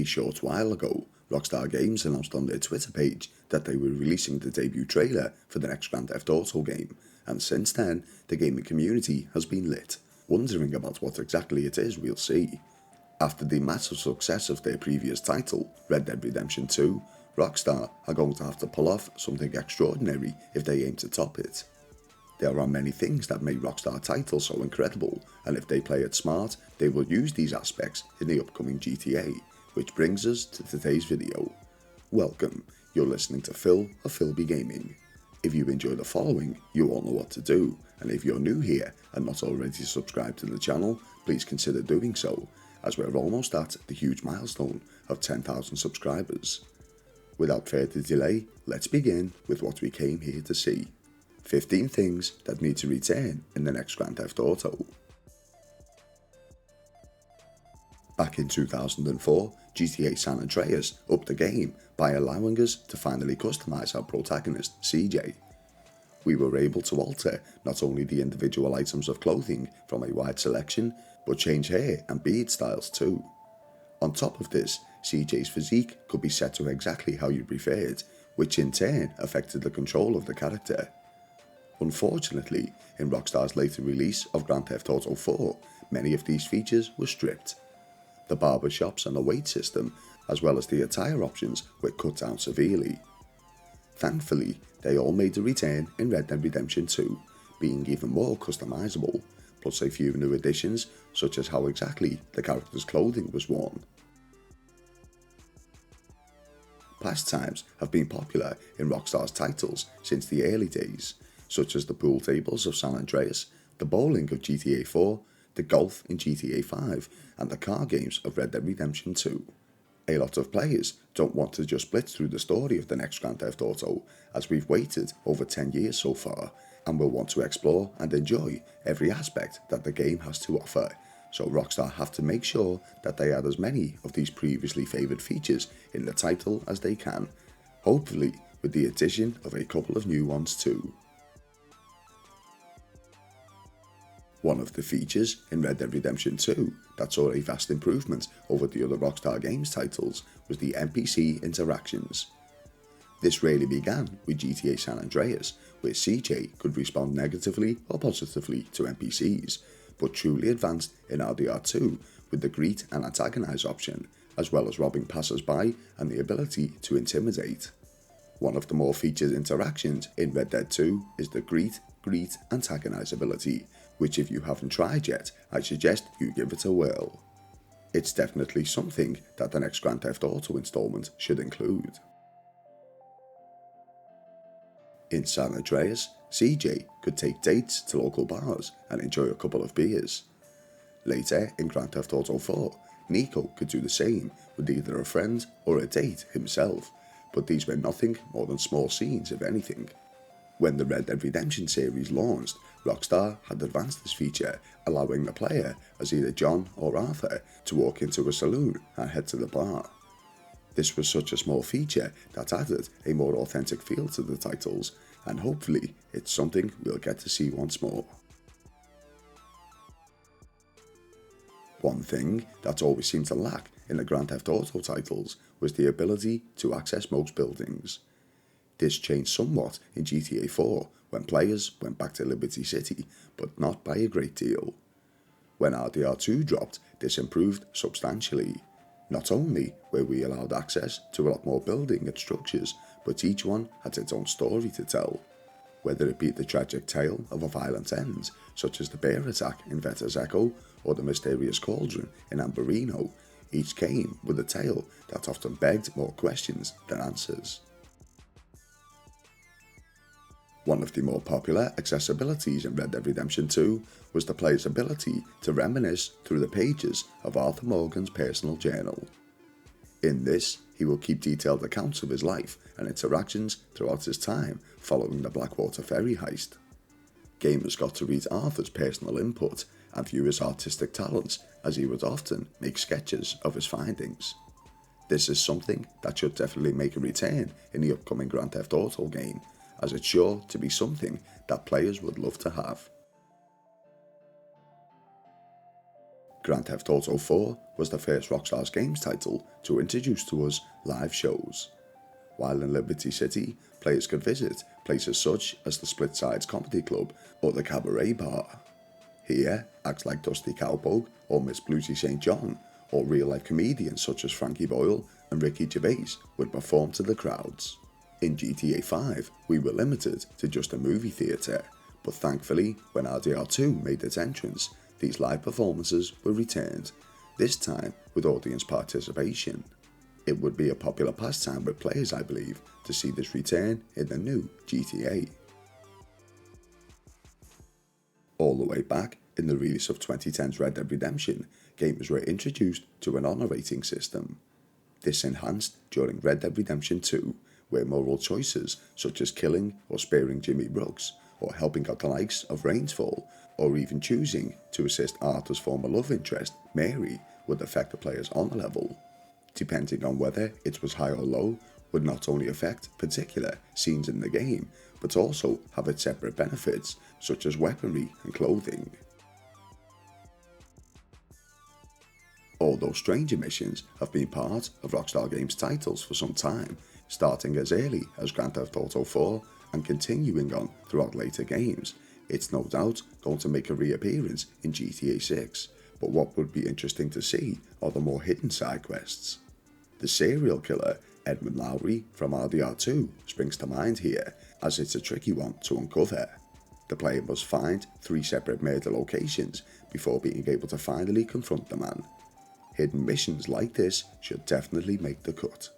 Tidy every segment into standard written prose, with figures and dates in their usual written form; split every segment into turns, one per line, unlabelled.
A short while ago, Rockstar Games announced on their Twitter page that they were releasing the debut trailer for the next Grand Theft Auto game, and since then, the gaming community has been lit, wondering about what exactly it is we'll see. After the massive success of their previous title, Red Dead Redemption 2, Rockstar are going to have to pull off something extraordinary if they aim to top it. There are many things that make Rockstar titles so incredible, and if they play it smart, they will use these aspects in the upcoming GTA, which brings us to today's video. Welcome, you're listening to Phil of Philby Gaming. If you enjoy the following, you all know what to do, and if you're new here and not already subscribed to the channel, please consider doing so, as we're almost at the huge milestone of 10,000 subscribers. Without further delay, let's begin with what we came here to see. 15 things that need to return in the next Grand Theft Auto. Back in 2004, GTA San Andreas upped the game by allowing us to finally customize our protagonist, CJ. We were able to alter not only the individual items of clothing from a wide selection, but change hair and beard styles too. On top of this, CJ's physique could be set to exactly how you preferred, which in turn affected the control of the character. Unfortunately, in Rockstar's later release of Grand Theft Auto 4, many of these features were stripped. The barber shops and the weight system, as well as the attire options, were cut down severely. Thankfully, they all made a return in Red Dead Redemption 2, being even more customizable, plus a few new additions such as how exactly the character's clothing was worn. Pastimes have been popular in Rockstar's titles since the early days, such as the pool tables of San Andreas, the bowling of GTA 4, the golf in GTA 5, and the car games of Red Dead Redemption 2. A lot of players don't want to just blitz through the story of the next Grand Theft Auto, as we've waited over 10 years so far, and will want to explore and enjoy every aspect that the game has to offer, so Rockstar have to make sure that they add as many of these previously favoured features in the title as they can, hopefully with the addition of a couple of new ones too. One of the features in Red Dead Redemption 2 that saw a vast improvement over the other Rockstar Games titles was the NPC Interactions. This really began with GTA San Andreas, where CJ could respond negatively or positively to NPCs, but truly advanced in RDR2 with the greet and antagonize option, as well as robbing passers-by and the ability to intimidate. One of the more featured interactions in Red Dead 2 is the greet, antagonize ability, which if you haven't tried yet, I suggest you give it a whirl. It's definitely something that the next Grand Theft Auto installment should include. In San Andreas, CJ could take dates to local bars and enjoy a couple of beers. Later in Grand Theft Auto 4, Nico could do the same with either a friend or a date himself, but these were nothing more than small scenes if anything. When the Red Dead Redemption series launched, Rockstar had advanced this feature, allowing the player as either John or Arthur to walk into a saloon and head to the bar. This was such a small feature that added a more authentic feel to the titles, and hopefully it's something we'll get to see once more. One thing that always seemed to lack in the Grand Theft Auto titles was the ability to access most buildings. This changed somewhat in GTA 4 when players went back to Liberty City, but not by a great deal. When RDR2 dropped, this improved substantially. Not only were we allowed access to a lot more building and structures, but each one had its own story to tell. Whether it be the tragic tale of a violent end, such as the bear attack in Veter's Echo or the mysterious cauldron in Amberino, each came with a tale that often begged more questions than answers. One of the more popular accessibilities in Red Dead Redemption 2 was the player's ability to reminisce through the pages of Arthur Morgan's personal journal. In this, he will keep detailed accounts of his life and interactions throughout his time following the Blackwater ferry heist. Gamers got to read Arthur's personal input and view his artistic talents, as he would often make sketches of his findings. This is something that should definitely make a return in the upcoming Grand Theft Auto game, as it's sure to be something that players would love to have. Grand Theft Auto 4 was the first Rockstar Games title to introduce to us live shows. While in Liberty City, players could visit places such as the Split Sides Comedy Club or the Cabaret Bar. Here, acts like Dusty Cowpoke or Miss Bluesy St. John, or real-life comedians such as Frankie Boyle and Ricky Gervais would perform to the crowds. In GTA 5, we were limited to just a movie theatre, but thankfully, when RDR2 made its entrance, these live performances were returned, this time with audience participation. It would be a popular pastime with players, I believe, to see this return in the new GTA. All the way back in the release of 2010's Red Dead Redemption, gamers were introduced to an honor rating system. This enhanced during Red Dead Redemption 2, where moral choices such as killing or sparing Jimmy Brooks, or helping out the likes of Rainsfall, or even choosing to assist Arthur's former love interest, Mary, would affect the player's honor level. Depending on whether it was high or low, would not only affect particular scenes in the game, but also have its separate benefits, such as weaponry and clothing. Although stranger missions have been part of Rockstar Games titles for some time, starting as early as Grand Theft Auto 4 and continuing on throughout later games, it's no doubt going to make a reappearance in GTA 6, but what would be interesting to see are the more hidden side quests. The serial killer Edwin Lowry from RDR2 springs to mind here, as it's a tricky one to uncover. The player must find 3 separate murder locations before being able to finally confront the man. Hidden missions like this should definitely make the cut.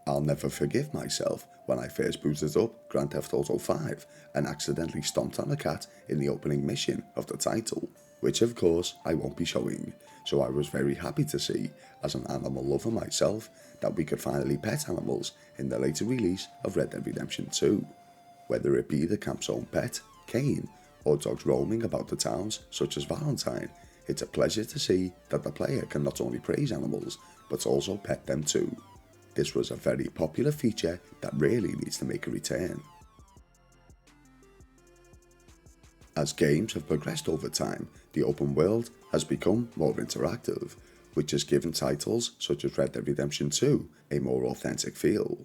I'll never forgive myself when I first booted up Grand Theft Auto 5 and accidentally stomped on a cat in the opening mission of the title, which of course I won't be showing, so I was very happy to see, as an animal lover myself, that we could finally pet animals in the later release of Red Dead Redemption 2. Whether it be the camp's own pet, Kane, or dogs roaming about the towns such as Valentine, it's a pleasure to see that the player can not only praise animals, but also pet them too. This was a very popular feature that really needs to make a return. As games have progressed over time, the open world has become more interactive, which has given titles such as Red Dead Redemption 2 a more authentic feel.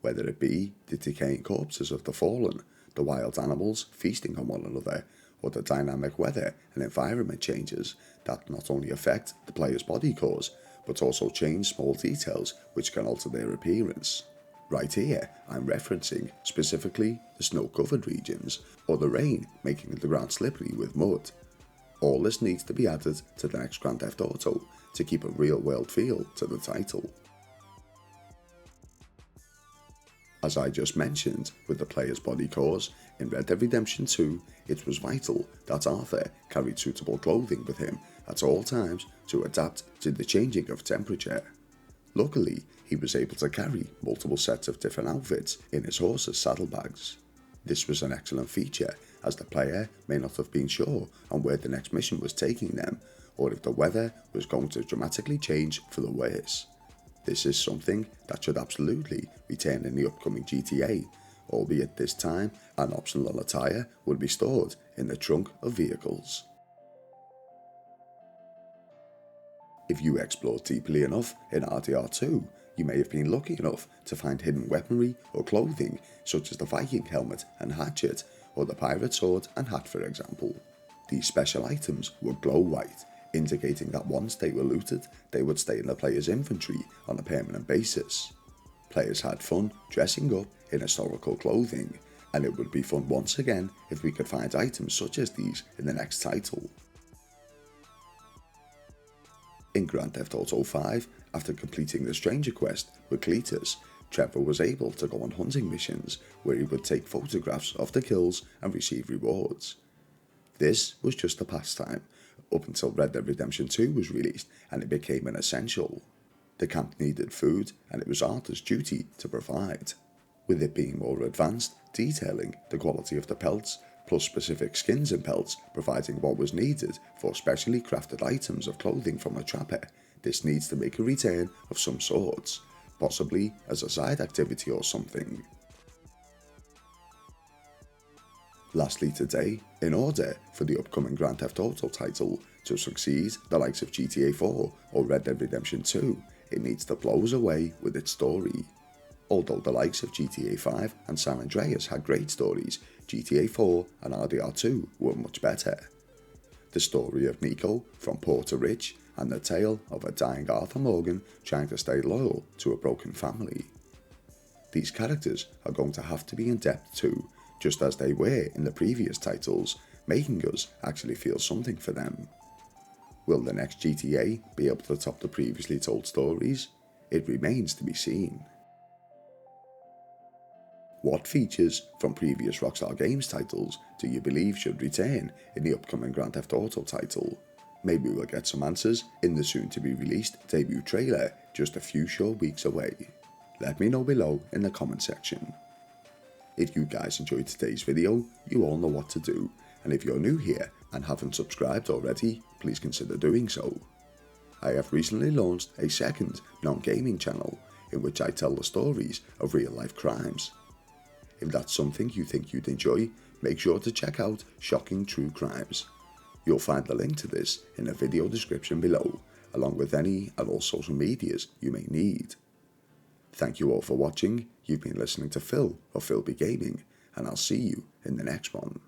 Whether it be the decaying corpses of the fallen, the wild animals feasting on one another, or the dynamic weather and environment changes that not only affect the player's body cores, but also change small details which can alter their appearance. Right here, I'm referencing specifically the snow-covered regions, or the rain making the ground slippery with mud. All this needs to be added to the next Grand Theft Auto to keep a real-world feel to the title. As I just mentioned with the player's body cores, in Red Dead Redemption 2, it was vital that Arthur carried suitable clothing with him at all times to adapt to the changing of temperature. Luckily, he was able to carry multiple sets of different outfits in his horse's saddlebags. This was an excellent feature, as the player may not have been sure on where the next mission was taking them, or if the weather was going to dramatically change for the worse. This is something that should absolutely return in the upcoming GTA, albeit this time an optional attire would be stored in the trunk of vehicles. If you explored deeply enough in RDR2, you may have been lucky enough to find hidden weaponry or clothing such as the Viking helmet and hatchet, or the pirate sword and hat for example. These special items would glow white, indicating that once they were looted, they would stay in the player's inventory on a permanent basis. Players had fun dressing up in historical clothing, and it would be fun once again if we could find items such as these in the next title. In Grand Theft Auto 5, after completing the Stranger quest with Cletus, Trevor was able to go on hunting missions where he would take photographs of the kills and receive rewards. This was just a pastime, up until Red Dead Redemption 2 was released and it became an essential. The camp needed food and it was Arthur's duty to provide. With it being more advanced, detailing the quality of the pelts, plus specific skins and pelts providing what was needed for specially crafted items of clothing from a trapper, this needs to make a return of some sorts, possibly as a side activity or something. Lastly today, in order for the upcoming Grand Theft Auto title to succeed the likes of GTA 4 or Red Dead Redemption 2, it needs to blow us away with its story. Although the likes of GTA 5 and San Andreas had great stories, GTA 4 and RDR2 were much better. The story of Nico from poor to rich and the tale of a dying Arthur Morgan trying to stay loyal to a broken family. These characters are going to have to be in depth too, just as they were in the previous titles, making us actually feel something for them. Will the next GTA be able to top the previously told stories? It remains to be seen. What features from previous Rockstar Games titles do you believe should return in the upcoming Grand Theft Auto title? Maybe we'll get some answers in the soon to be released debut trailer just a few short weeks away. Let me know below in the comment section. If you guys enjoyed today's video, you all know what to do, and if you're new here and haven't subscribed already, please consider doing so. I have recently launched a second non-gaming channel in which I tell the stories of real life crimes. If that's something you think you'd enjoy, make sure to check out Shocking True Crimes. You'll find the link to this in the video description below, along with any and all social medias you may need. Thank you all for watching. You've been listening to Phil of Phil Be Gaming, and I'll see you in the next one.